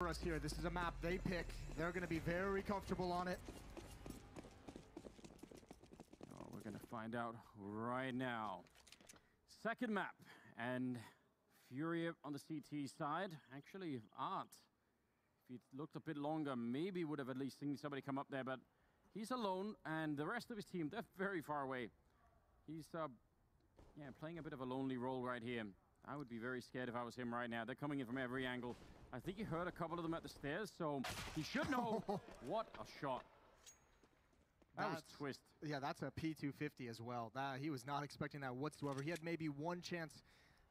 For us here, this is a map they pick. They're going to be very comfortable on it. Oh, we're going to find out right now. Second map, and FURİA on the CT side. Actually, Art, if he'd looked a bit longer, maybe would have at least seen somebody come up there, but he's alone, and the rest of his team, they're very far away. He's playing a bit of a lonely role right here. I would be very scared if I was him right now. They're coming in from every angle. I think he heard a couple of them at the stairs, so he should know. What a shot. That was Twist. Yeah, that's a P250 as well. He was not expecting that whatsoever. He had maybe one chance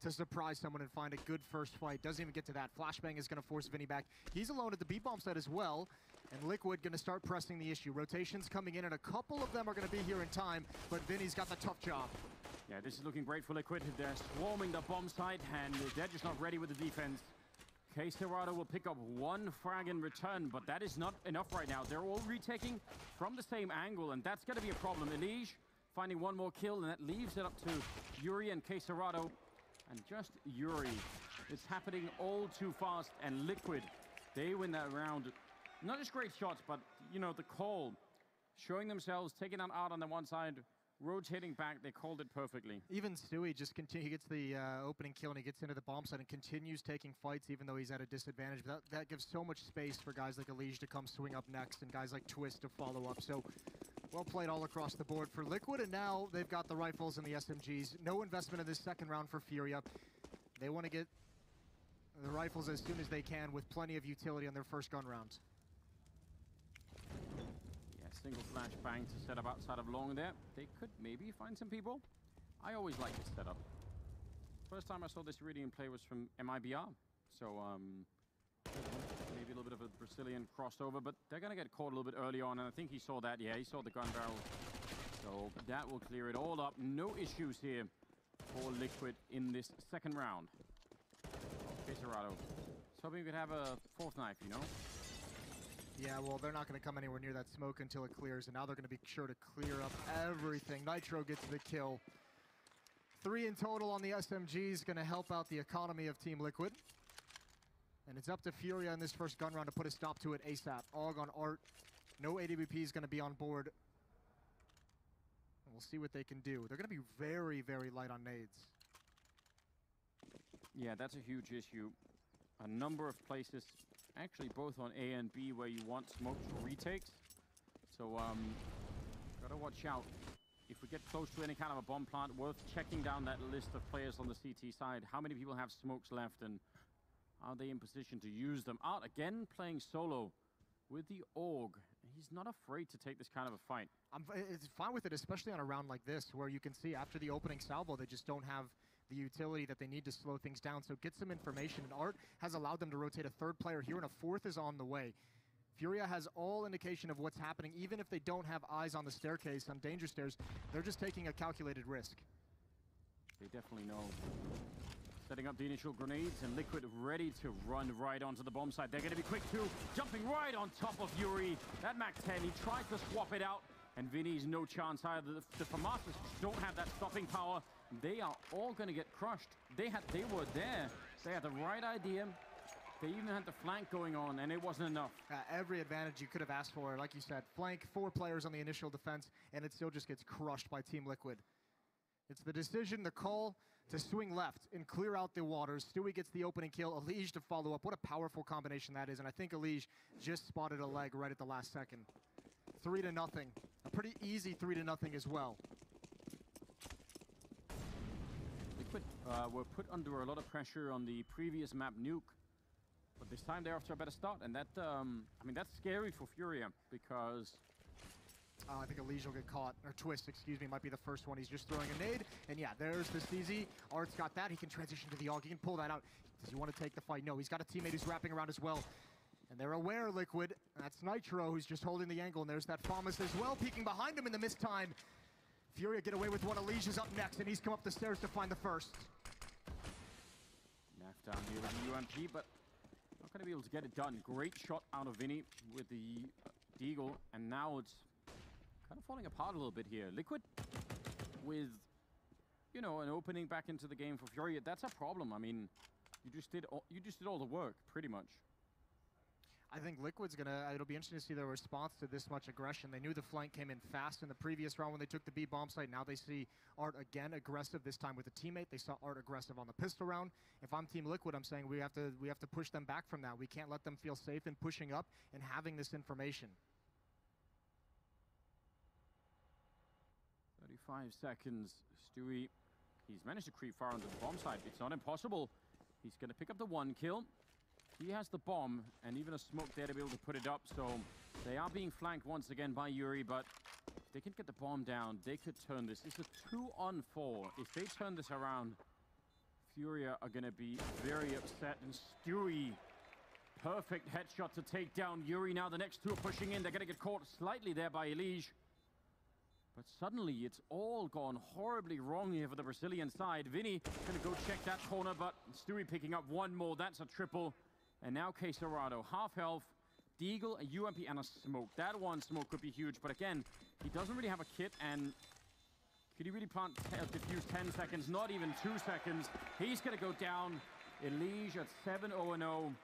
to surprise someone and find a good first fight. Doesn't even get to that. Flashbang is going to force Vinny back. He's alone at the B-bomb side as well. And Liquid going to start pressing the issue. Rotations coming in, and a couple of them are going to be here in time, but Vinny's got the tough job. Yeah, this is looking great for Liquid. They're swarming the bomb site, and they're just not ready with the defense. Csgo will pick up one frag in return, but that is not enough right now. They're all retaking from the same angle, and that's going to be a problem. Elige finding one more kill, and that leaves it up to Yuri and Csgo. And just Yuri. It's happening all too fast, and Liquid, they win that round. Not just great shots, but, you know, the call. Showing themselves, taking out Art on the one side, rotating back, they called it perfectly. Even Stewie just he gets the opening kill, and he gets into the bomb site and continues taking fights even though he's at a disadvantage. But that gives so much space for guys like Elige to come swing up next and guys like Twist to follow up. So well played all across the board for Liquid, and now they've got the rifles and the SMGs. No investment in this second round for FURİA. They want to get the rifles as soon as they can with plenty of utility on their first gun round. Single flashbang to set up outside of long there. They could maybe find some people. I always like this setup. First time I saw this really in play was from MIBR. So maybe a little bit of a Brazilian crossover, but they're gonna get caught a little bit early on, and I think he saw that. Yeah, he saw the gun barrel. So that will clear it all up. No issues here for Liquid in this second round. Csgo. So hoping we could have a fourth knife, you know? Yeah, well, they're not going to come anywhere near that smoke until it clears, and now they're going to be sure to clear up everything. Nitro gets the kill. 3 in total on the SMGs, going to help out the economy of Team Liquid. And it's up to FURİA in this first gun round to put a stop to it ASAP. AUG on Art. No AWP is going to be on board. And we'll see what they can do. They're going to be very, very light on nades. Yeah, that's a huge issue. A number of places, actually both on A and B, where you want smoke retakes. So, gotta watch out. If we get close to any kind of a bomb plant, worth checking down that list of players on the CT side. How many people have smokes left, and are they in position to use them? Art, again, playing solo with the AUG. He's not afraid to take this kind of a fight. It's fine with it, especially on a round like this, where you can see after the opening salvo, they just don't have the utility that they need to slow things down. So get some information, and Art has allowed them to rotate a third player here, and a fourth is on the way. FURİA has all indication of what's happening. Even if they don't have eyes on the staircase, on danger stairs, they're just taking a calculated risk. They definitely know. Setting up the initial grenades, and Liquid ready to run right onto the bomb site. They're going to be quick too, jumping right on top of Yuri. That MAC-10, he tried to swap it out, and Vinny's no chance either. The FAMASTers don't have that stopping power. They are all going to get crushed. They were there. They had the right idea. They even had the flank going on, and it wasn't enough. Every advantage you could have asked for, like you said. Flank, 4 players on the initial defense, and it still just gets crushed by Team Liquid. It's the decision, the call to swing left and clear out the waters. Stewie gets the opening kill, Elige to follow up. What a powerful combination that is, and I think Elige just spotted a leg right at the last second. 3-0. A pretty easy 3-0 as well. Liquid were put under a lot of pressure on the previous map nuke, but this time they're off to a better start, and that, I mean, that's scary for FURİA, because I think Elige will get caught, or Twist, excuse me, might be the first one. He's just throwing a nade, and yeah, there's the CZ. Art's got that. He can transition to the AUG. He can pull that out. Does he want to take the fight? No, he's got a teammate who's wrapping around as well. And they're aware, Liquid. That's Nitro, who's just holding the angle, and there's that FAMAS as well, peeking behind him in the missed time. FURİA get away with one. Elige is up next, and he's come up the stairs to find the first. Naff down here with the UMP, but not going to be able to get it done. Great shot out of Vinny with the Deagle, and now it's kind of falling apart a little bit here. Liquid with, you know, an opening back into the game for FURÍA. That's a problem. I mean, you just did all the work, pretty much. I think Liquid's gonna, it'll be interesting to see their response to this much aggression. They knew the flank came in fast in the previous round when they took the B bomb site. Now they see Art again aggressive, this time with a teammate. They saw Art aggressive on the pistol round. If I'm Team Liquid, I'm saying we have to push them back from that. We can't let them feel safe in pushing up and having this information. 35 seconds. Stewie, he's managed to creep far onto the bomb site. It's not impossible. He's going to pick up the 1 kill. He has the bomb and even a smoke there to be able to put it up. So they are being flanked once again by Yuri, but if they can get the bomb down, they could turn this. It's a 2-on-4. If they turn this around, FURİA are going to be very upset. And Stewie, perfect headshot to take down Yuri. Now the next 2 are pushing in. They're going to get caught slightly there by İDİ. But suddenly, it's all gone horribly wrong here for the Brazilian side. Vinny going to go check that corner, but Stewie picking up 1 more. That's a triple. And now Csgo, half health, Deagle, a UMP, and a smoke. That 1 smoke could be huge, but again, he doesn't really have a kit, and could he really plant defuse 10 seconds? Not even 2 seconds. He's going to go down. İDİ at 7-0-0,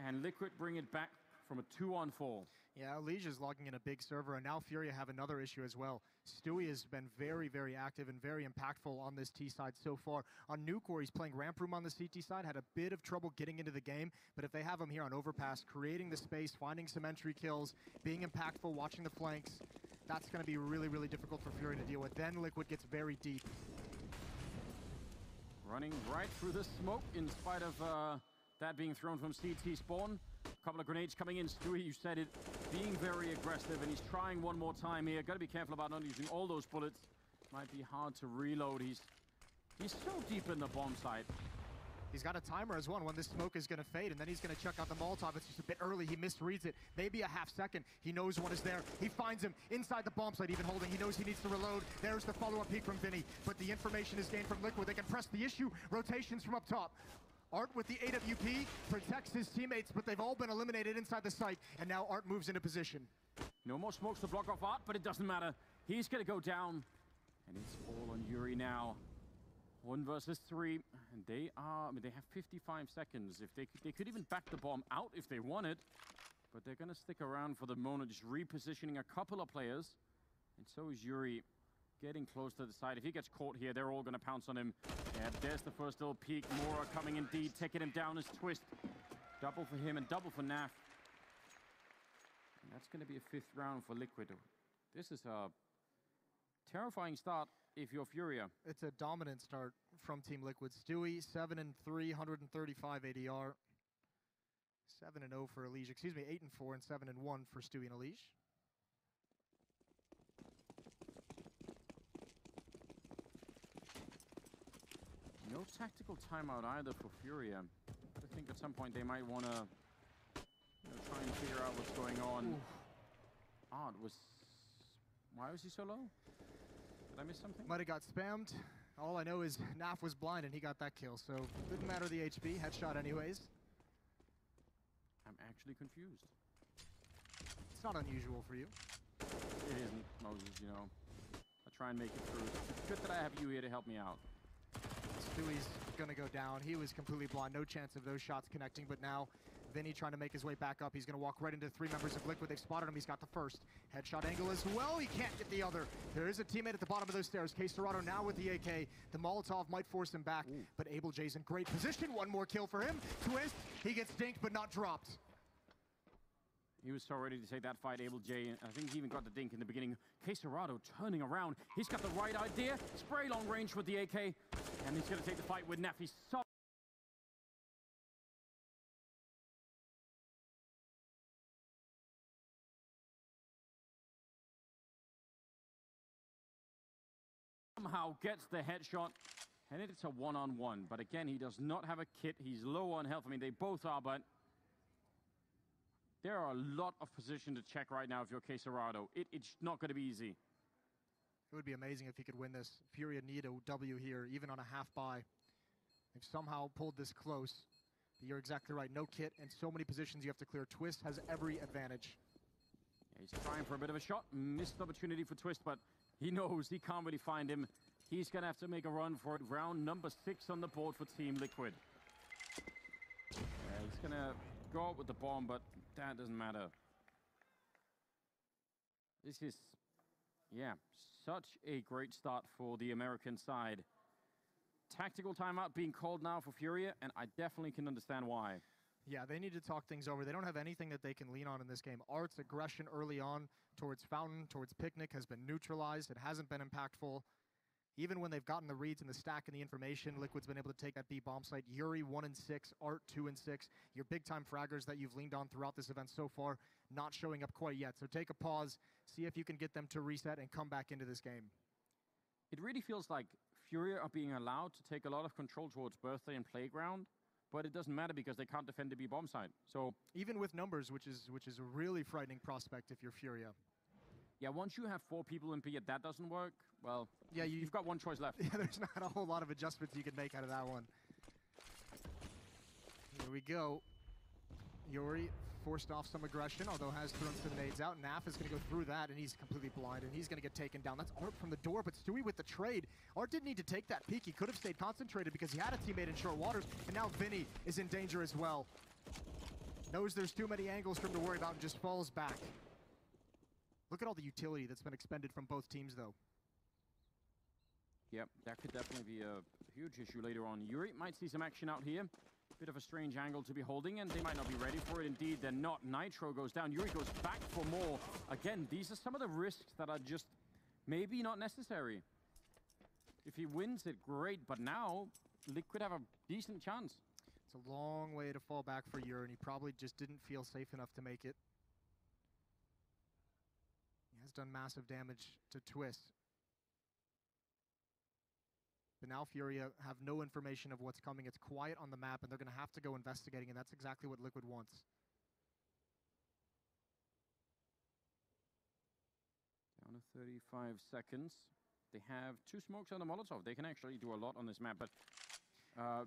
and Liquid bring it back from a 2-on-4. Yeah, İDİ is logging in a big server, and now FURİA have another issue as well. Stewie has been very, very active and very impactful on this T side so far. On Nucor, he's playing ramp room on the CT side, had a bit of trouble getting into the game, but if they have him here on Overpass, creating the space, finding some entry kills, being impactful, watching the flanks, that's going to be really, really difficult for FURİA to deal with. Then Liquid gets very deep. Running right through the smoke in spite of that being thrown from CT spawn. A couple of grenades coming in. Stewie, you said it, being very aggressive, and he's trying 1 more time here. Got to be careful about not using all those bullets. Might be hard to reload. He's so deep in the bomb site. He's got a timer as well when this smoke is going to fade, and then he's going to chuck out the Molotov. It's just a bit early. He misreads it. Maybe a half second. He knows one is there. He finds him inside the bomb site, even holding. He knows he needs to reload. There's the follow-up peek from Vinny, but the information is gained from Liquid. They can press the issue. Rotations from up top. Art with the AWP protects his teammates, but they've all been eliminated inside the site, and now Art moves into position. No more smokes to block off Art, but it doesn't matter. He's going to go down, and it's all on Yuri now. 1 versus 3, and they have 55 seconds. If they could even back the bomb out if they wanted, but they're going to stick around for the moment, just repositioning a couple of players, and so is Yuri. Getting close to the side. If he gets caught here, they're all going to pounce on him. Yeah, there's the first little peek. Mora coming indeed, taking him down as Twist. Double for him and double for Naf. And that's going to be a 5th round for Liquid. This is a terrifying start if you're FURİA. It's a dominant start from Team Liquid. Stewie, 7-3, 135 ADR. 7-0 for İDİ. Excuse me, 8-4 and 7-1 for Stewie and İDİ. No tactical timeout either for FURİA. I think at some point they might want to try and figure out what's going on. Odd was... Why was he so low? Did I miss something? Might have got spammed. All I know is Naf was blind and he got that kill, so didn't matter the HP. Headshot anyways. I'm actually confused. It's not unusual for you. It isn't, Moses, you know. I'll try and make it through. It's good that I have you here to help me out. Stewie's gonna go down. He was completely blind. No chance of those shots connecting, but now Vinny trying to make his way back up. He's gonna walk right into 3 members of Liquid. They've spotted him. He's got the first. Headshot angle as well. He can't get the other. There is a teammate at the bottom of those stairs. Csgo now with the AK. The Molotov might force him back, but Abel J's in great position. 1 more kill for him. Twist. He gets dinked, but not dropped. He was so ready to take that fight, Abel J. I think he even got the dink in the beginning. Csgo turning around. He's got the right idea. Spray long range with the AK. And he's going to take the fight with Naf. He's somehow gets the headshot. And it's a 1-on-1. But again, he does not have a kit. He's low on health. I mean, they both are, but... There are a lot of position to check right now if you're Csgo. It's not going to be easy. It would be amazing if he could win this. FURİA need a W here, even on a half buy. They've somehow pulled this close. But you're exactly right. No kit and so many positions you have to clear. Twist has every advantage. Yeah, he's trying for a bit of a shot. Missed opportunity for Twist, but he knows he can't really find him. He's going to have to make a run for it. Round number 6 on the board for Team Liquid. He's going to go up with the bomb, but that doesn't matter. This is, yeah, such a great start for the American side. Tactical timeout being called now for FURIA, and I definitely can understand why. Yeah, they need to talk things over. They don't have anything that they can lean on in this game. Art's aggression early on towards Fountain, towards Picnic has been neutralized. It hasn't been impactful. Even when they've gotten the reads and the stack and the information, Liquid's been able to take that B bomb site. Yuri 1 and 6, Art 2 and 6. Your big time fraggers that you've leaned on throughout this event so far, not showing up quite yet. So take a pause, see if you can get them to reset and come back into this game. It really feels like FURIA are being allowed to take a lot of control towards Birthday and Playground, but it doesn't matter because they can't defend the B bomb site. So even with numbers, which is a really frightening prospect if you're FURIA. Yeah, once you have 4 people in B and that doesn't work, well, yeah, you've got one choice left. Yeah, there's not a whole lot of adjustments you can make out of that one. Here we go. Yuri forced off some aggression, although has thrown some nades out. Naf is going to go through that, and he's completely blind, and he's going to get taken down. That's Art from the door, but Stewie with the trade. Art didn't need to take that peek. He could have stayed concentrated because he had a teammate in short waters, and now Vinny is in danger as well. Knows there's too many angles for him to worry about and just falls back. Look at all the utility that's been expended from both teams, though. Yep, that could definitely be a huge issue later on. Yuri might see some action out here. Bit of a strange angle to be holding, and they might not be ready for it. Indeed, they're not. Nitro goes down. Yuri goes back for more. Again, these are some of the risks that are just maybe not necessary. If he wins it, great, but now Liquid have a decent chance. It's a long way to fall back for Yuri, and he probably just didn't feel safe enough to make it. He has done massive damage to Twist. But now FURIA have no information of what's coming. It's quiet on the map, and they're going to have to go investigating, and that's exactly what Liquid wants. Down to 35 seconds. They have 2 smokes and a Molotov. They can actually do a lot on this map, but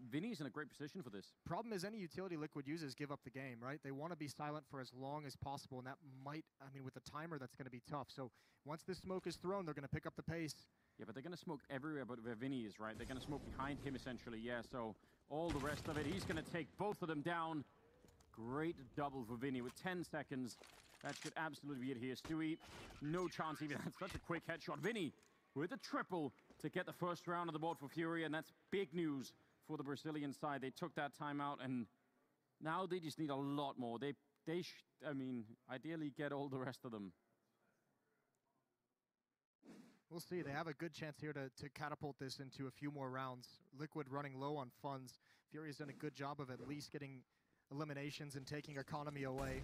Vinny's in a great position for this. Problem is any utility Liquid uses give up the game, right? They want to be silent for as long as possible, and that might, I mean, with the timer, that's going to be tough. So once this smoke is thrown, they're going to pick up the pace. Yeah, but they're going to smoke everywhere but where Vinny is, right? They're going to smoke behind him, essentially, yeah. So all the rest of it, he's going to take both of them down. Great double for Vinny with 10 seconds. That should absolutely be it here. Stewie, no chance even. That's such a quick headshot. Vinny with a triple to get the first round of the board for FURIA, and that's big news for the Brazilian side. They took that timeout, and now they just need a lot more. I mean, ideally get all the rest of them. We'll see. They have a good chance here to catapult this into a few more rounds. Liquid running low on funds. FURIA's done a good job of at least getting eliminations and taking economy away.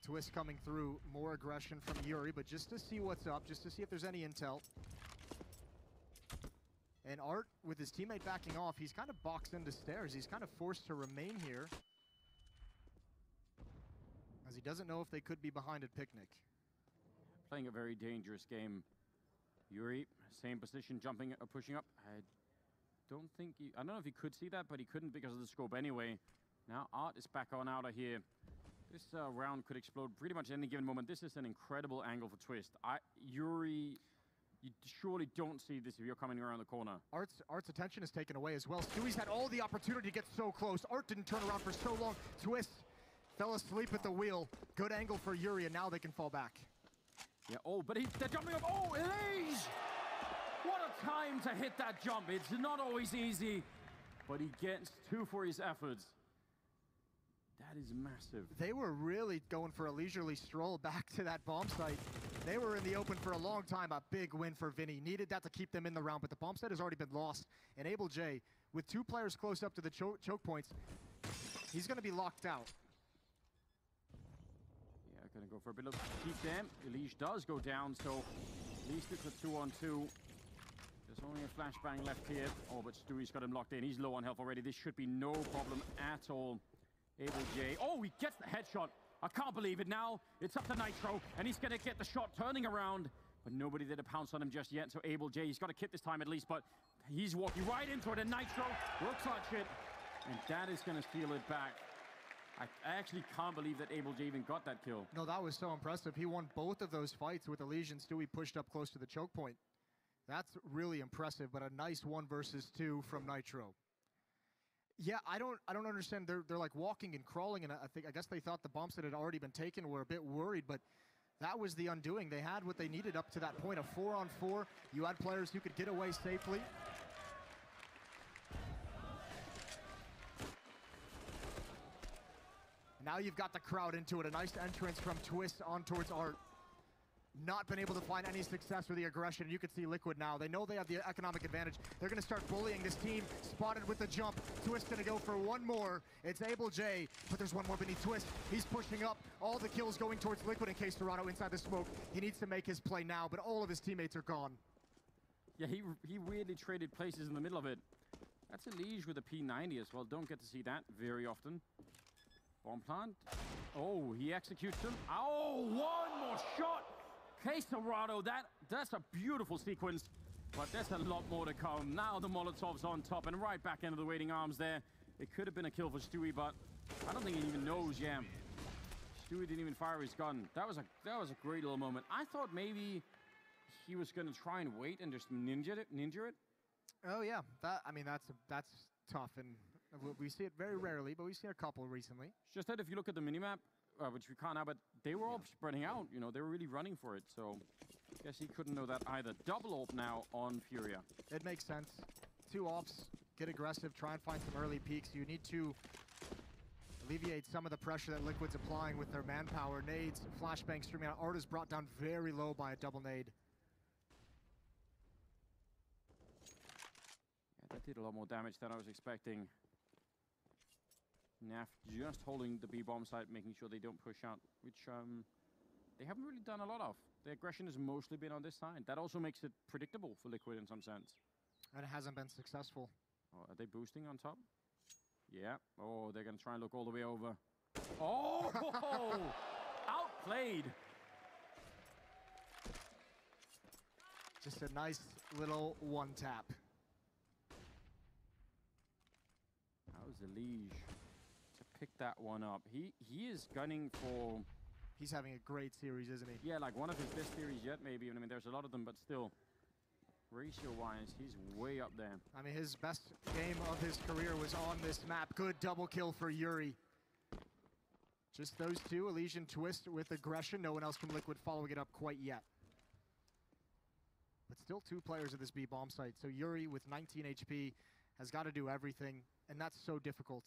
Twist coming through. More aggression from Yuri, but just to see what's up, just to see if there's any intel. And Art, with his teammate backing off, he's kind of boxed into stairs. He's kind of forced to remain here, as he doesn't know if they could be behind at Picnic. Playing a very dangerous game. Yuri, same position, jumping, pushing up. I don't know if he could see that, but he couldn't because of the scope anyway. Now Art is back on out of here. This round could explode pretty much any given moment. This is an incredible angle for Twist. Yuri, you surely don't see this if you're coming around the corner. Art's attention is taken away as well. Stewie's had all the opportunity to get so close. Art didn't turn around for so long. Twist fell asleep at the wheel. Good angle for Yuri, and now they can fall back. Yeah, oh, but they're jumping up. Oh, it is! What a time to hit that jump. It's not always easy, but he gets 2 for his efforts. That is massive. They were really going for a leisurely stroll back to that bomb site. They were in the open for a long time. A big win for Vinny. Needed that to keep them in the round, but the bomb site has already been lost. And AbleJ, with 2 players close up to the choke points, he's going to be locked out. Gonna go for a bit of keep them. Elige does go down, so at least it's a 2-on-2. There's only a flashbang left here. Oh, but Stewie's got him locked in. He's low on health already. This should be no problem at all. AbleJ. Oh, he gets the headshot. I can't believe it now. It's up to Nitro, and he's gonna get the shot turning around. But nobody did a pounce on him just yet, so AbleJ, he's got a kit this time at least, but he's walking right into it, and Nitro will touch it. And that is gonna steal it back. I actually can't believe that AbleJ even got that kill. No, that was so impressive. He won both of those fights with Elige and Stewie pushed up close to the choke point. That's really impressive, but a nice 1 versus 2 from Nitro. Yeah, I don't understand. They're like walking and crawling, and I guess they thought the bumps that had already been taken were a bit worried, but that was the undoing. They had what they needed up to that point, a 4-on-4. You had players who could get away safely. Now you've got the crowd into it. A nice entrance from Twist on towards Art. Not been able to find any success with the aggression. You can see Liquid now. They know they have the economic advantage. They're going to start bullying this team. Spotted with the jump. Twist going to go for one more. It's Able J, but there's one more beneath Twist. He's pushing up. All the kills going towards Liquid in case Toronto inside the smoke. He needs to make his play now, but all of his teammates are gone. Yeah, he weirdly traded places in the middle of it. That's a Liege with a P90 as well. Don't get to see that very often. Bomb plant. Oh, he executes him. Oh, one more shot. Csgo, that's a beautiful sequence, but there's a lot more to come. Now the Molotov's on top and right back into the waiting arms there. It could have been a kill for Stewie, but I don't think he even knows, yeah. Stewie didn't even fire his gun. That was a great little moment. I thought maybe he was going to try and wait and just ninja it. Oh, yeah. That's tough, and we see it very rarely, but we've seen a couple recently. It's just that if you look at the minimap, which we can't now, but they were all spreading out. You know, they were really running for it, so I guess he couldn't know that either. Double ult now on FURİA. It makes sense. 2 ops, get aggressive, try and find some early peaks. You need to alleviate some of the pressure that Liquid's applying with their manpower. Nades, flashbang streaming out. Art is brought down very low by a double nade. Yeah, that did a lot more damage than I was expecting. Naf just holding the B-bomb site, making sure they don't push out, which they haven't really done a lot of. The aggression has mostly been on this side. That also makes it predictable for Liquid in some sense. And it hasn't been successful. Oh, are they boosting on top? Yeah. Oh, they're going to try and look all the way over. Oh! Outplayed! Just a nice little one-tap. That was a Liege. Pick that one up. He is gunning for... He's having a great series, isn't he? Yeah, like one of his best series yet, maybe. I mean, there's a lot of them, but still, ratio-wise, he's way up there. I mean, his best game of his career was on this map. Good double kill for Yuri. Just those two, Elysian Twist with aggression. No one else from Liquid following it up quite yet. But still 2 players at this B bomb site. So Yuri with 19 HP has got to do everything, and that's so difficult.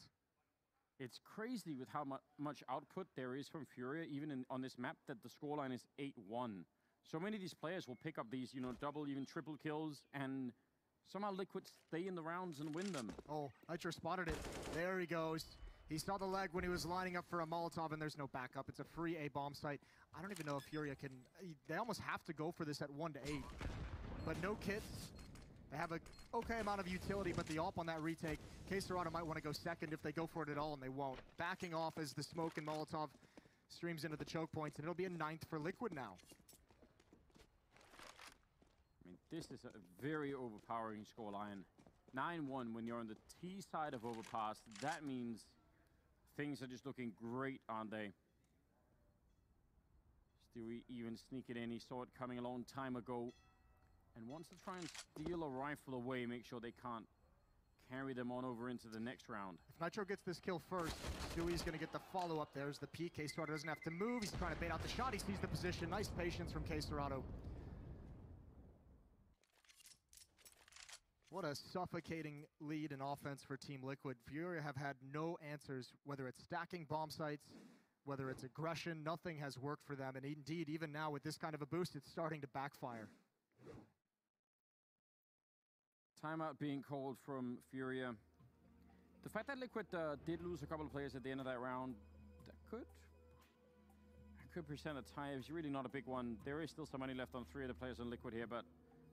It's crazy with how much output there is from FURİA, even on this map, that the scoreline is 8-1. So many of these players will pick up these, you know, double, even triple kills, and somehow Liquid stay in the rounds and win them. Oh, Nitro spotted it. There he goes. He saw the leg when he was lining up for a Molotov, and there's no backup. It's a free A bomb site. I don't even know if FURİA can... They almost have to go for this at 1-8. But no kits. They have a okay amount of utility, but the AWP on that retake, Csgo might want to go second if they go for it at all, and they won't. Backing off as the smoke and Molotov streams into the choke points, and it'll be a 9th for Liquid now. I mean, this is a very overpowering scoreline. 9-1 when you're on the T side of Overpass. That means things are just looking great, aren't they? Stewie even sneak it in. He saw it coming a long time ago. And wants to try and steal a rifle away, make sure they can't carry them on over into the next round. If Nitro gets this kill first, Stewie's going to get the follow-up. There's the peek. Csgo doesn't have to move. He's trying to bait out the shot. He sees the position. Nice patience from Csgo. What a suffocating lead in offense for Team Liquid. FURİA have had no answers, whether it's stacking bomb sites, whether it's aggression. Nothing has worked for them. And indeed, even now with this kind of a boost, it's starting to backfire. Timeout being called from FURÍA. The fact that Liquid did lose a couple of players at the end of that round, that could present a tie. It's really not a big one. There is still some money left on 3 of the players on Liquid here, but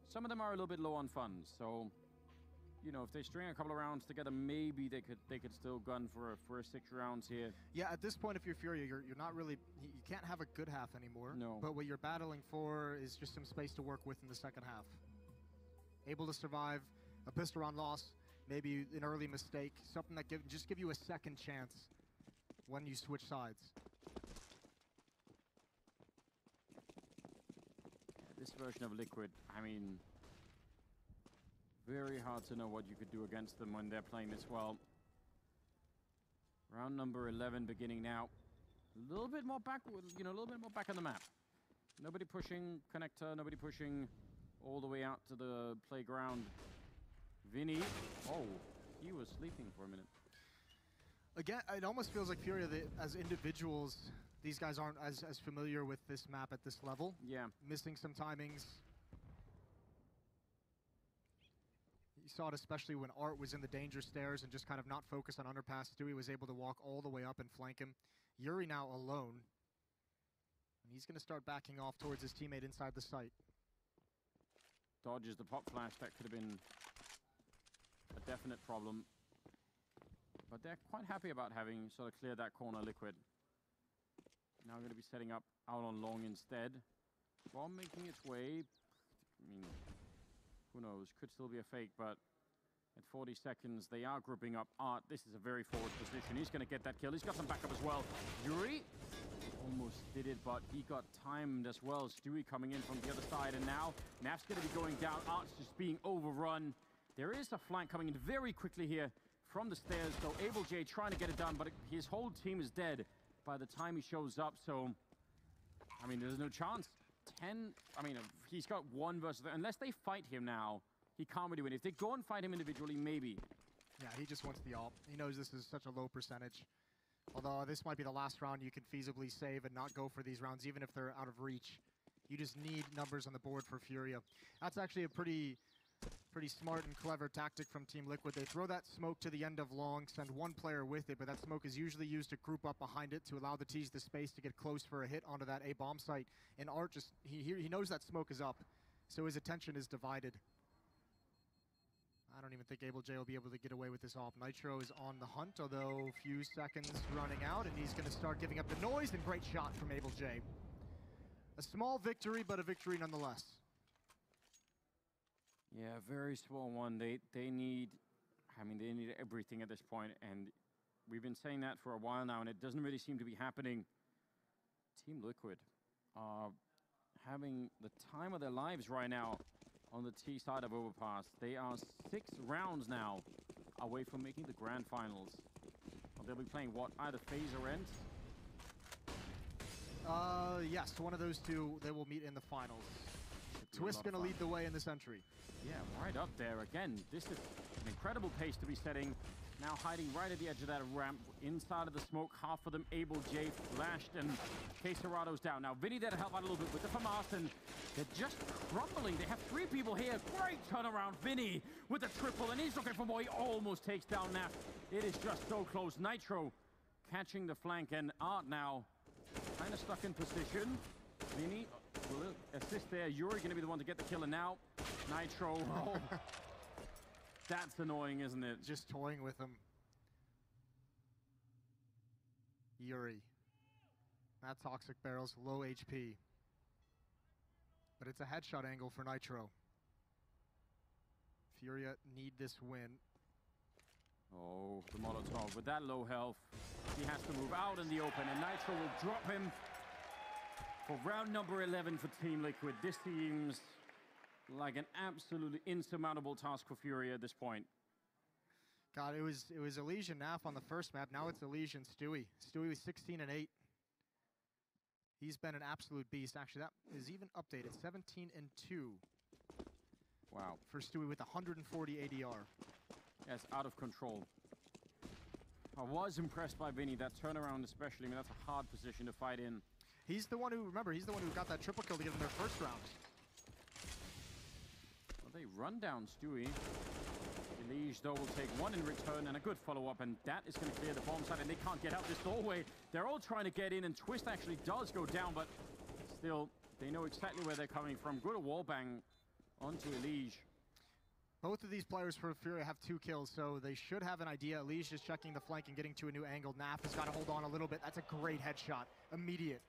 some of them are a little bit low on funds. So, you know, if they string a couple of rounds together, maybe they could still gun for a 6 rounds here. Yeah, at this point, if you're FURÍA, you're not really... You can't have a good half anymore. No. But what you're battling for is just some space to work with in the second half. Able to survive a pistol round loss, maybe an early mistake, something that just give you a second chance when you switch sides. Yeah, this version of Liquid, I mean, very hard to know what you could do against them when they're playing this well. Round number 11 beginning now. A little bit more back, a little bit more back on the map. Nobody pushing connector, nobody pushing all the way out to the playground. Vinny, oh, he was sleeping for a minute. Again, it almost feels like FURIA, as individuals, these guys aren't as familiar with this map at this level. Yeah. Missing some timings. You saw it especially when Art was in the danger stairs and just kind of not focused on underpass. Stewie was able to walk all the way up and flank him. Yuri now alone. And he's going to start backing off towards his teammate inside the site. Dodges the pop flash. That could have been a definite problem. But they're quite happy about having sort of cleared that corner, Liquid. Now going to be setting up out on long instead. Bomb making its way. I mean, who knows? Could still be a fake, but at 40 seconds, they are grouping up. Art, this is a very forward position. He's going to get that kill. He's got some backup as well. Yuri almost did it, but he got timed as well. Stewie coming in from the other side, and now Naf's going to be going down. Art's just being overrun. There is a flank coming in very quickly here from the stairs, though. AbleJ trying to get it done, but his whole team is dead by the time he shows up, so I mean, there's no chance. He's got one versus unless they fight him now, he can't really win. If they go and fight him individually, maybe. Yeah, he just wants the ult. He knows this is such a low percentage. Although this might be the last round you can feasibly save and not go for these rounds, even if they're out of reach. You just need numbers on the board for FURIA. That's actually a pretty smart and clever tactic from Team Liquid. They throw that smoke to the end of long, send one player with it, but that smoke is usually used to group up behind it to allow the T's the space to get close for a hit onto that A bomb site. And Art just, he knows that smoke is up, so his attention is divided. I don't even think AbleJ will be able to get away with this off. Nitro is on the hunt, although a few seconds running out, and he's going to start giving up the noise, and great shot from AbleJ. A small victory, but a victory nonetheless. Yeah, very small one. They need everything at this point, and we've been saying that for a while now, and it doesn't really seem to be happening. Team Liquid are having the time of their lives right now on the T side of Overpass. They are 6 rounds now away from making the grand finals. They'll be playing what, either FaZe or Ent? Yes, one of those two, they will meet in the finals. Twist gonna lead the way in this entry. Yeah, right up there again. This is an incredible pace to be setting. Now hiding right at the edge of that ramp, inside of the smoke. Half of them, AbleJ flashed, and K-Serado's down. Now Vinny there to help out a little bit with the FAMAS, and they're just crumbling. They have 3 people here. Great turnaround. Vinny with the triple, and he's looking for more. He almost takes down Naf. It is just so close. Nitro catching the flank, and Art now kind of stuck in position. Vinny will assist there. Yuri going to be the one to get the kill, and now Nitro. Oh, that's annoying, isn't it? Just toying with him. Yuri. That Toxic Barrel's low HP. But it's a headshot angle for Nitro. FURIA need this win. Oh, the Molotov with that low health. He has to move out in the open, and Nitro will drop him for round number 11 for Team Liquid. This seems like an absolutely insurmountable task for FURIA at this point. God, it was Elysian Naf on the first map. Now it's Elysian Stewie. Stewie was 16 and 8. He's been an absolute beast. Actually, that is even updated. 17 and 2. Wow. For Stewie with 140 ADR. Yes, out of control. I was impressed by Vinny. That turnaround especially. I mean, that's a hard position to fight in. He's the one who, remember, he's the one who got that triple kill to get in their first round. Well, they run down Stewie. Elige, though, will take one in return and a good follow-up, and that is going to clear the bomb site, and they can't get out this doorway. They're all trying to get in, and Twist actually does go down, but still, they know exactly where they're coming from. Good wallbang onto Elige. Both of these players for FURIA have 2 kills, so they should have an idea. Elige is checking the flank and getting to a new angle. Naf has got to hold on a little bit. That's a great headshot. Immediate.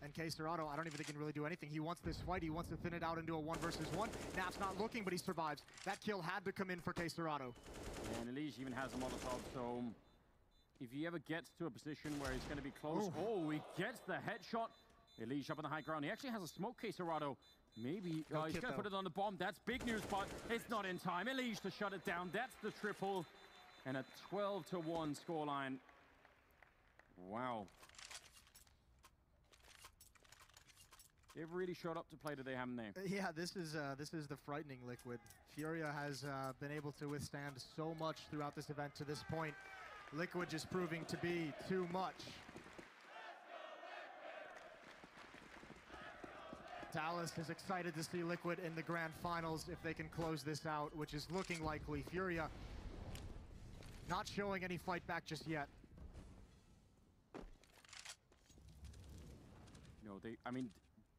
And K-Serado, I don't even think he can really do anything. He wants this fight. He wants to thin it out into a 1 versus 1. Naf's not looking, but he survives. That kill had to come in for K-Serado. And Elige even has a Molotov, so if he ever gets to a position where he's going to be close, oh, he gets the headshot. Elige up on the high ground. He actually has a smoke, K-Serado. Maybe he's going to put it on the bomb. That's big news, but it's not in time. Elige to shut it down. That's the triple. And a 12-1 scoreline. Wow. They've really showed up to play today, haven't they? Yeah, this is the frightening Liquid. FURIA has been able to withstand so much throughout this event to this point. Liquid just proving to be too much. Dallas is excited to see Liquid in the grand finals if they can close this out, which is looking likely. FURIA not showing any fight back just yet. No,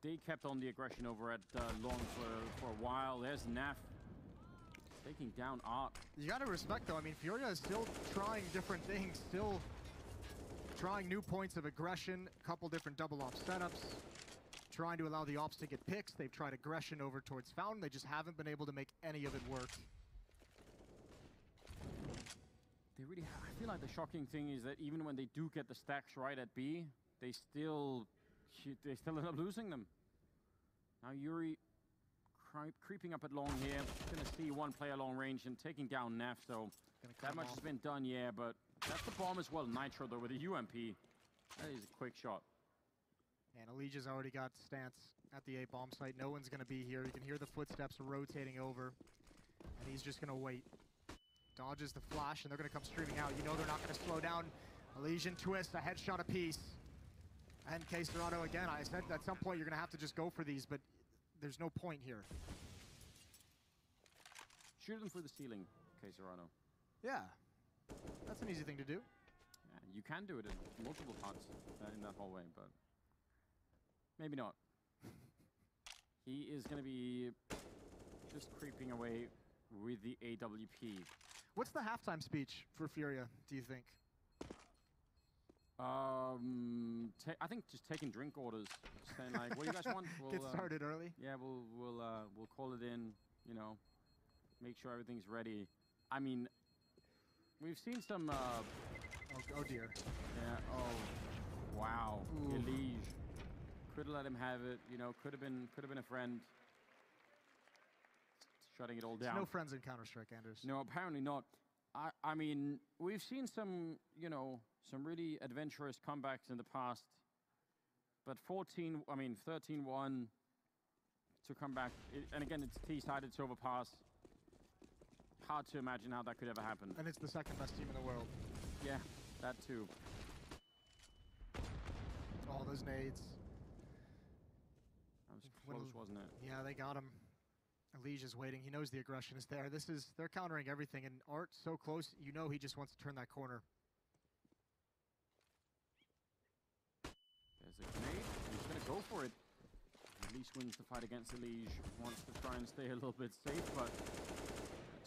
they kept on the aggression over at long for a while. There's Naf taking down Art. You gotta respect though, I mean, FURIA is still trying different things, still trying new points of aggression, a couple different double off setups, trying to allow the ops to get picks. They've tried aggression over towards Fountain. They just haven't been able to make any of it work. They really I feel like the shocking thing is that even when they do get the stacks right at B, they still end up losing them. Now Yuri creeping up at long here. Gonna see one player long range and taking down Nef, so that much has been done, yeah, but that's the bomb as well. Nitro though with a UMP. That is a quick shot. And Elijah's already got stance at the A bomb site. No one's gonna be here. You can hear the footsteps rotating over. And he's just gonna wait. Dodges the flash and they're gonna come streaming out. You know they're not gonna slow down. Elysian twist, a headshot apiece. And K-Serrano again, I said at some point you're gonna have to just go for these, but there's no point here. Shoot them through the ceiling, K-Serrano. Yeah, that's an easy thing to do. Yeah, you can do it in multiple parts in that hallway, but maybe not. He is gonna be just creeping away with the AWP. What's the halftime speech for FURIA, do you think? I think just taking drink orders, saying like, "What do you guys want?" We'll, get started early. Yeah, we'll call it in. You know, make sure everything's ready. I mean, we've seen some. Oh dear. Yeah. Oh, wow. Elige could have let him have it. You know, could have been a friend. Shutting it all down. No friends in Counter-Strike, Anders. No, apparently not. I mean, we've seen some, you know, some really adventurous comebacks in the past. But 13-1 to come back. And again, it's T-sided overpass. Hard to imagine how that could ever happen. And it's the second best team in the world. Yeah, that too. All those nades. That was close, wasn't it? Yeah, they got him. Elige is waiting. He knows the aggression is there. They're countering everything, and Art so close, you know he just wants to turn that corner. There's a grenade. He's going to go for it. Elige wins the fight against Elige. Wants to try and stay a little bit safe, but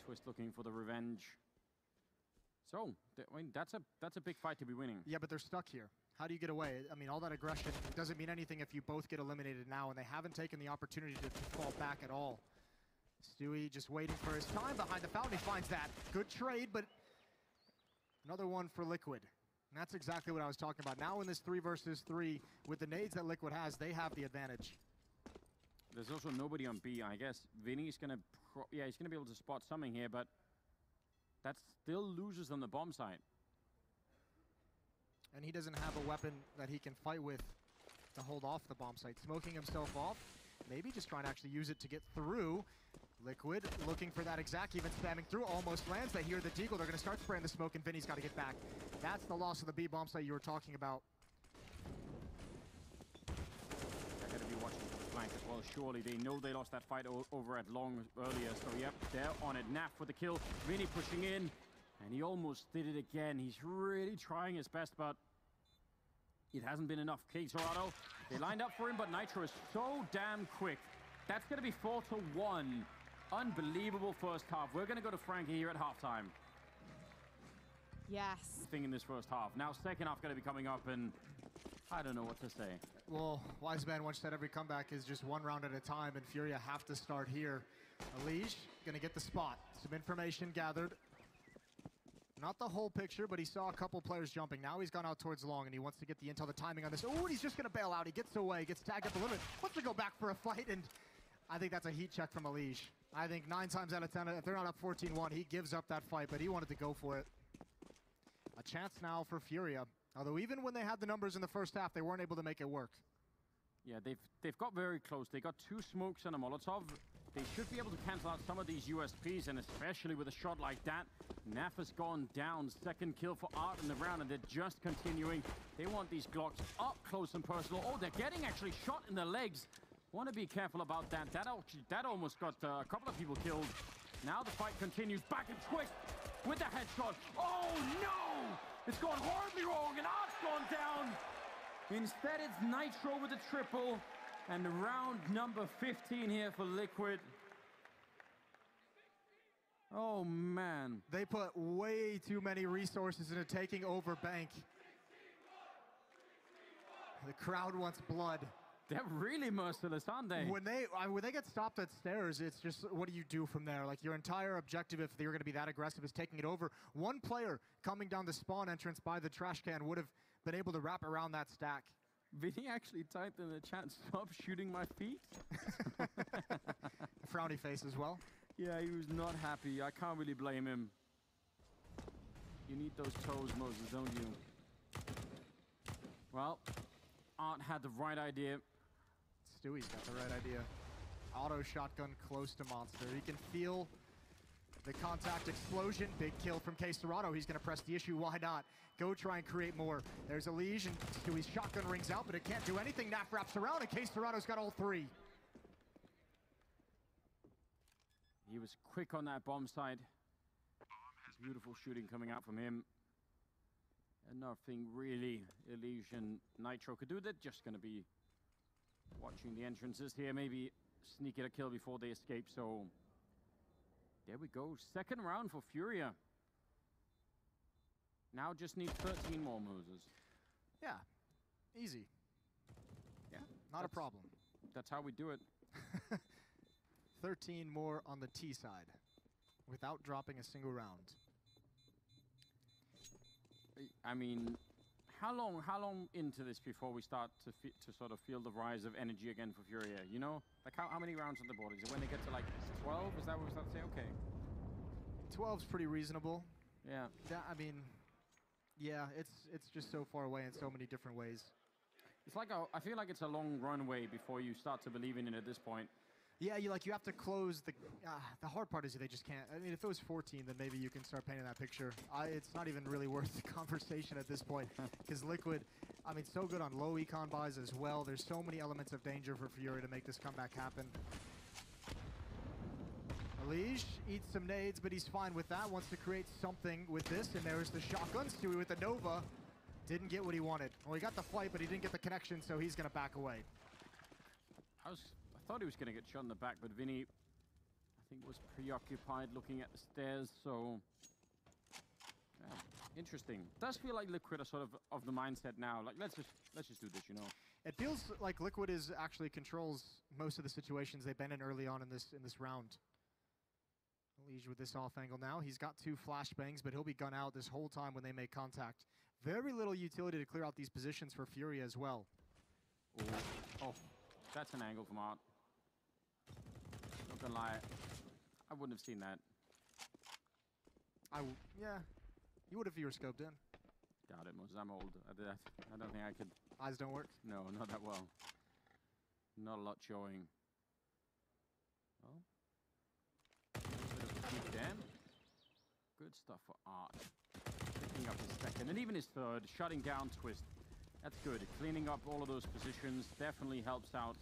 Twist looking for the revenge. So, I mean, that's a big fight to be winning. Yeah, but they're stuck here. How do you get away? I mean, all that aggression doesn't mean anything if you both get eliminated now, and they haven't taken the opportunity to fall back at all. Stewie just waiting for his time behind the fountain. He finds that. Good trade, but another one for Liquid. And that's exactly what I was talking about. Now in this 3 versus 3, with the nades that Liquid has, they have the advantage. There's also nobody on B. I guess Vinny's going to... yeah, he's going to be able to spot something here, but that still loses on the bomb side. And he doesn't have a weapon that he can fight with to hold off the bomb site. Smoking himself off. Maybe just trying to actually use it to get through. Liquid looking for that exact, even spamming through. Almost lands. They hear the deagle. They're going to start spraying the smoke, and Vinny's got to get back. That's the loss of the B bomb site you were talking about. They're going to be watching for the flank as well. Surely they know they lost that fight over at long earlier. So, yep, they're on it. Naf for the kill. Vinny pushing in. And he almost did it again. He's really trying his best, but it hasn't been enough. K-Serrano, they lined up for him, but Nitro is so damn quick. That's going to be 4-1. Unbelievable first half. We're going to go to Frankie here at halftime. Yes. Thing in this first half. Now second half going to be coming up, and I don't know what to say. Well, Wise Man once said every comeback is just one round at a time, and FURIA have to start here. Elige going to get the spot. Some information gathered. Not the whole picture, but he saw a couple players jumping. Now he's gone out towards long, and he wants to get the intel, the timing on this. Oh, and he's just going to bail out. He gets away, gets tagged at the limit, wants to go back for a fight, and I think that's a heat check from Elige. I think 9 times out of 10, if they're not up 14-1, he gives up that fight, but he wanted to go for it. A chance now for FURIA Although even when they had the numbers in the first half, they weren't able to make it work. Yeah, they've got very close. They got 2 smokes and a Molotov. They should be able to cancel out some of these USPs, and especially with a shot like that. Naf has gone down. Second kill for Art in the round, and they're just continuing. They want these Glocks up close and personal. Oh, they're getting actually shot in the legs. Want to be careful about that. That almost got a couple of people killed. Now the fight continues. Back and twist with the headshot. Oh, no! It's gone horribly wrong, and Art's gone down. Instead, it's Nitro with the triple. And round number 15 here for Liquid. Oh, man. They put way too many resources into taking over Bank. The crowd wants blood. They're really merciless, aren't they? When they get stopped at stairs, it's just, what do you do from there? Like, your entire objective, if they were going to be that aggressive, is taking it over. One player coming down the spawn entrance by the trash can would have been able to wrap around that stack. Vinny actually typed in the chat, "Stop shooting my feet." A frowny face as well. Yeah, he was not happy. I can't really blame him. You need those toes, Moses, don't you? Well, Art had the right idea. Stewie's got the right idea. Auto shotgun close to Monster. He can feel the contact explosion. Big kill from K-Serrano. He's going to press the issue. Why not? Go try and create more. There's a Liege, and Stewie's shotgun rings out, but it can't do anything. Naf wraps around, and K-Serrano's got all 3. He was quick on that bomb side. Beautiful shooting coming out from him. And nothing really Elysian Nitro could do. They're just going to be watching the entrances here. Maybe sneak it a kill before they escape. So there we go. Second round for FURİA. Now just need 13 more, Moses. Yeah, easy. Yeah, not a problem. That's how we do it. 13 more on the T side without dropping a single round. I mean, how long into this before we start to sort of feel the rise of energy again for FURİA? You know, like how many rounds on the board? Is it when they get to like 12? Is that what we start to say? Okay. 12's pretty reasonable. Yeah. I mean, yeah, it's just so far away in so many different ways. It's like I feel like it's a long runway before you start to believe in it at this point. Yeah, you have to close the hard part is they just can't. I mean, if it was 14, then maybe you can start painting that picture. It's not even really worth the conversation at this point because Liquid, I mean, so good on low econ buys as well. There's so many elements of danger for FURİA to make this comeback happen. Elige eats some nades, but he's fine with that. Wants to create something with this, and there's the shotgun. Stewie with the Nova. Didn't get what he wanted. Well, he got the flight, but he didn't get the connection, so he's going to back away. I thought he was going to get shot in the back, but Vinny, I think, was preoccupied looking at the stairs, so... Yeah, interesting. Does feel like Liquid are sort of the mindset now. Like, let's just do this, you know? It feels like Liquid actually controls most of the situations they've been in early on in this round. Elige with this off angle now. He's got 2 flashbangs, but he'll be gun out this whole time when they make contact. Very little utility to clear out these positions for FURİA as well. Ooh. Oh, that's an angle from Art. Not gonna lie, I wouldn't have seen that. Yeah, you would if you were scoped in. Doubt it, Moses. I'm old. I don't think I could. Eyes don't work? No, not that well. Not a lot showing. Well. Damn. Good stuff for Art. Picking up his second, and even his third, shutting down Twist. That's good. Cleaning up all of those positions definitely helps out.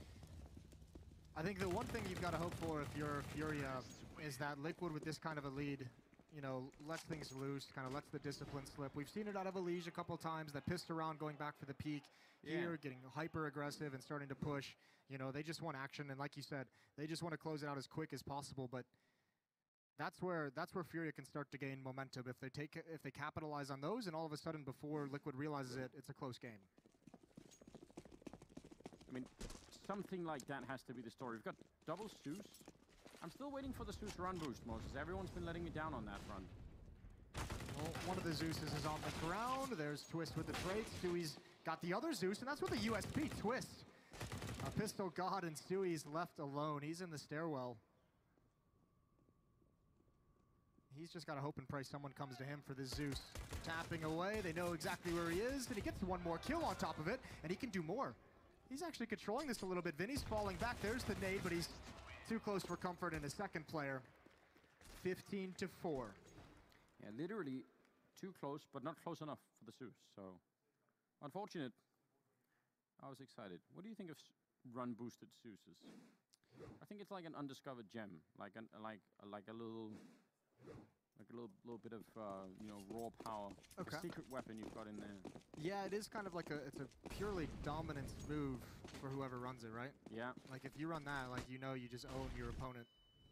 I think the one thing you've got to hope for if you're FURİA is that Liquid with this kind of a lead, you know, lets things loose, kind of lets the discipline slip. We've seen it out of Elige a couple times, that pissed around going back for the peak. Here, getting hyper aggressive and starting to push. You know, they just want action, and like you said, they just want to close it out as quick as possible, but that's where FURİA can start to gain momentum if they capitalize on those, and all of a sudden before Liquid realizes it, it's a close game. I mean, something like that has to be the story. We've got double Zeus. I'm still waiting for the Zeus run boost, Moses. Everyone's been letting me down on that front. Well, one of the Zeuses is on the ground. There's Twist with the trade. Stewie's got the other Zeus, and that's with the USP, Twist. A pistol god, and Stewie's left alone. He's in the stairwell. He's just got to hope and pray someone comes to him for the Zeus. Tapping away, they know exactly where he is, and he gets one more kill on top of it, and he can do more. He's actually controlling this a little bit. Vinny's falling back. There's the nade, but he's too close for comfort in his second player. 15-4. Yeah, literally too close, but not close enough for the Zeus. So, unfortunate. I was excited. What do you think of run boosted Zeuses? I think it's like an undiscovered gem, like a little bit of raw power, like a secret weapon you've got in there. Yeah, it is kind of like it's a purely dominance move for whoever runs it, right? Yeah. Like if you run that, like you just own your opponent.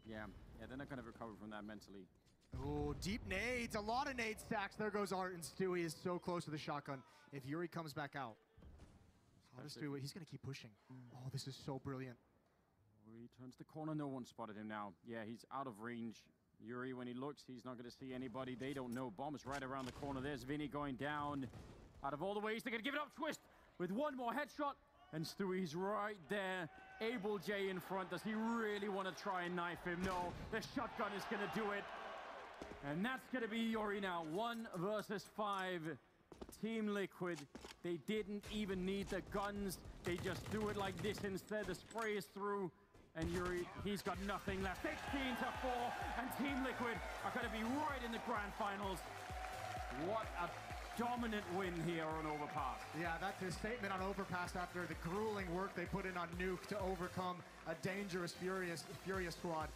Yeah, they're not gonna recover from that mentally. Oh, deep nades, a lot of nade stacks. There goes Art, and Stewie is so close to the shotgun. If Yuri comes back out, how does Stewie? He's gonna keep pushing. Oh, this is so brilliant. He turns the corner. No one spotted him now. Yeah, he's out of range. Yuri, when he looks, he's not going to see anybody. They don't know. Bomb is right around the corner. There's Vinny going down. Out of all the ways, they're going to give it up. Twist with one more headshot. And Stewie's right there. Able J in front. Does he really want to try and knife him? No. The shotgun is going to do it. And that's going to be Yuri now. 1 versus 5. Team Liquid. They didn't even need the guns. They just do it like this instead. The spray is through. And Yuri, he's got nothing left. 16-4, and Team Liquid are going to be right in the grand finals. What a dominant win here on Overpass. Yeah, that's his statement on Overpass after the grueling work they put in on Nuke to overcome a dangerous Furia squad.